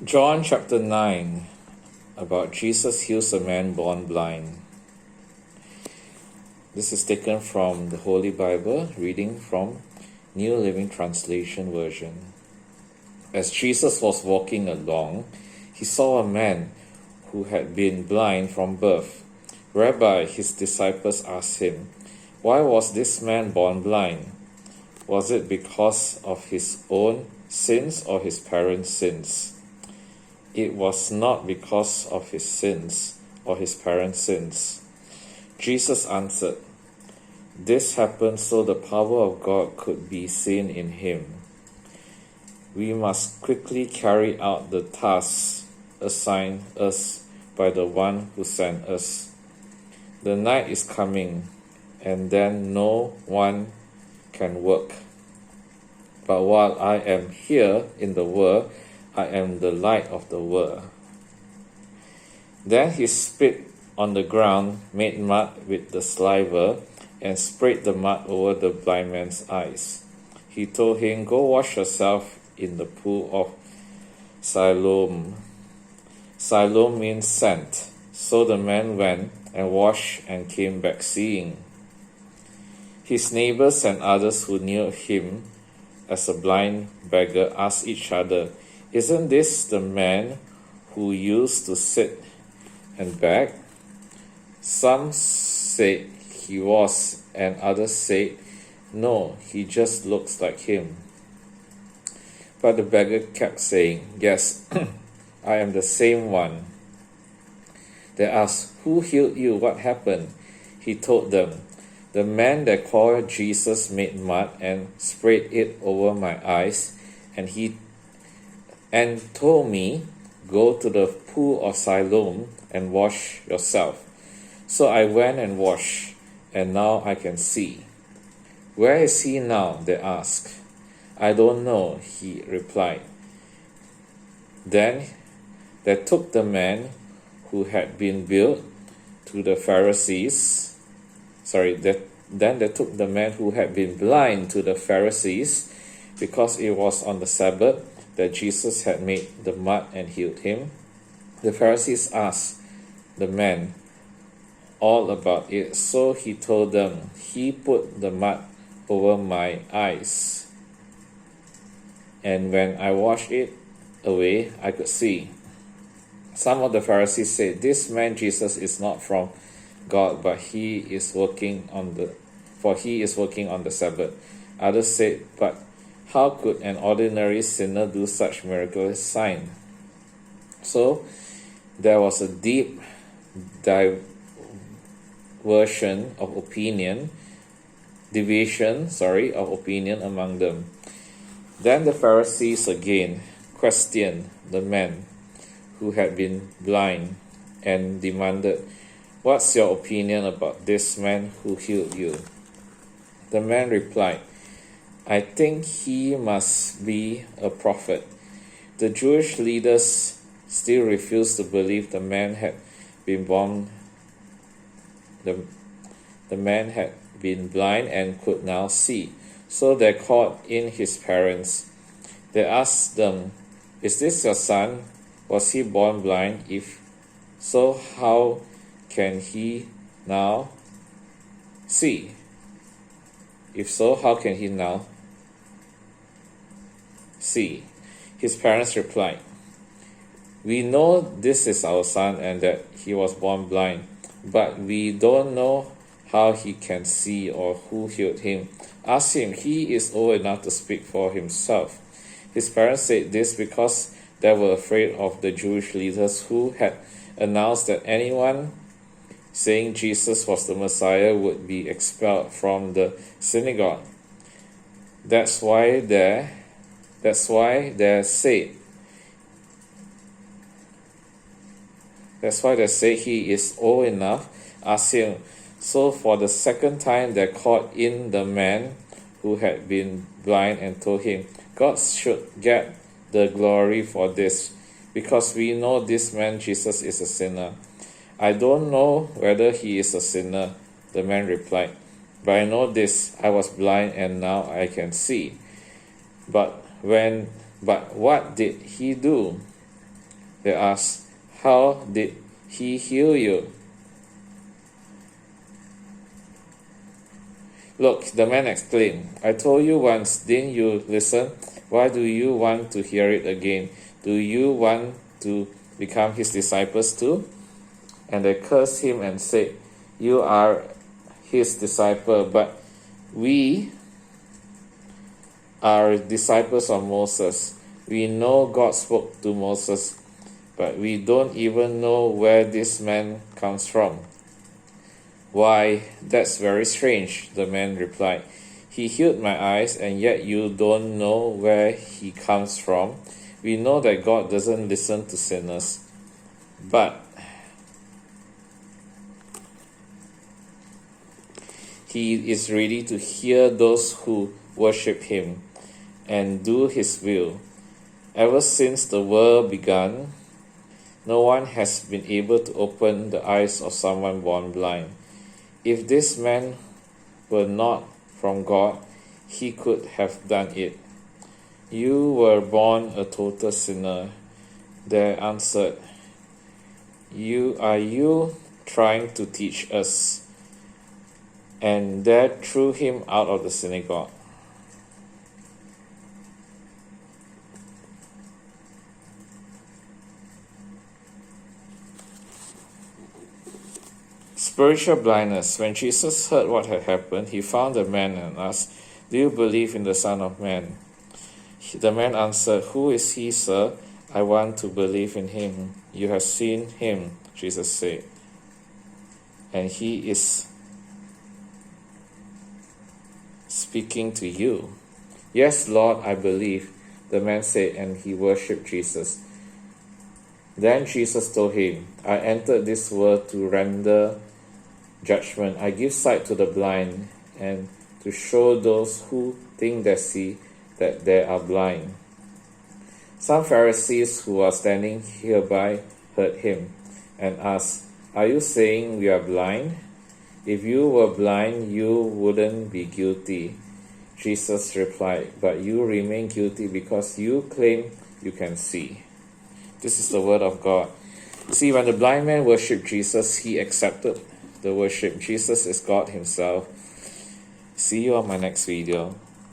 John chapter 9, about Jesus heals a man born blind. This is taken from the Holy Bible, reading from New Living Translation version. As Jesus was walking along, he saw a man who had been blind from birth. Rabbi, his disciples asked him, "Why was this man born blind? Was it because of his own sins or his parents' sins?" It was not because of his sins or his parents' sins. Jesus answered, "This happened so the power of God could be seen in him. We must quickly carry out the tasks assigned us by the one who sent us. The night is coming, and then no one can work. But while I am here in the world, I am the light of the world." Then he spit on the ground, made mud with the saliva, and sprayed the mud over the blind man's eyes. He told him, "Go wash yourself in the pool of Siloam." Siloam means sent. So the man went and washed and came back seeing. His neighbors and others who knew him as a blind beggar asked each other, "Isn't this the man who used to sit and beg?" Some said he was, and others said, "No, he just looks like him." But the beggar kept saying, "Yes, I am the same one." They asked, "Who healed you? What happened?" He told them, "The man they called Jesus made mud and sprayed it over my eyes, and told me, 'Go to the pool of Siloam and wash yourself.' So I went and washed, and now I can see." "Where is he now?" they asked. "I don't know," he replied. Then they took the man who had been billed to the Pharisees. Then they took the man who had been blind to the Pharisees, because it was on the Sabbath that Jesus had made the mud and healed him. The Pharisees asked the man all about it, so he told them, "He put the mud over my eyes, and when I washed it away, I could see." Some of the Pharisees said, "This man Jesus is not from God, but he is working on the Sabbath." Others said, "But how could an ordinary sinner do such miraculous sign?" So there was a deep deviation of opinion among them. Then the Pharisees again questioned the man who had been blind and demanded, "What's your opinion about this man who healed you?" The man replied, "I think he must be a prophet." The Jewish leaders still refused to believe the man had been blind and could now see. So they called in his parents. They asked them, "Is this your son? Was he born blind? If so, how can he now see?" His parents replied, "We know this is our son and that he was born blind, but we don't know how he can see or who healed him. Ask him, he is old enough to speak for himself." His parents said this because they were afraid of the Jewish leaders who had announced that anyone saying Jesus was the Messiah would be expelled from the synagogue. That's why they say he is old enough. Ask him. So for the second time they called in the man who had been blind and told him, "God should get the glory for this, because we know this man Jesus is a sinner." "I don't know whether he is a sinner," the man replied, "but I know this, I was blind and now I can see." But what did he do? They asked, "How did he heal you?" "Look," the man exclaimed, "I told you once, didn't you listen? Why do you want to hear it again? Do you want to become his disciples too?" And they cursed him and said, "You are his disciple, but we are disciples of Moses. We know God spoke to Moses, but we don't even know where this man comes from." "Why, that's very strange," the man replied. "He healed my eyes, and yet you don't know where he comes from. We know that God doesn't listen to sinners, but he is ready to hear those who worship him and do his will. Ever since the world began, no one has been able to open the eyes of someone born blind. If this man were not from God, he could have done it." "You were born a total sinner," they answered. Are you trying to teach us?" And they threw him out of the synagogue. Spiritual blindness. When Jesus heard what had happened, he found the man and asked, "Do you believe in the Son of Man?" The man answered, "Who is he, sir? I want to believe in him." "You have seen him," Jesus said, "and he is speaking to you." "Yes, Lord, I believe," the man said, and he worshipped Jesus. Then Jesus told him, "I entered this world to render judgment. I give sight to the blind and to show those who think they see that they are blind." Some Pharisees who were standing hereby heard him and asked, "Are you saying we are blind? If you were blind, you wouldn't be guilty." Jesus replied, "But you remain guilty because you claim you can see." This is the word of God. See, when the blind man worshipped Jesus, he accepted the worship. Jesus is God himself. See you on my next video.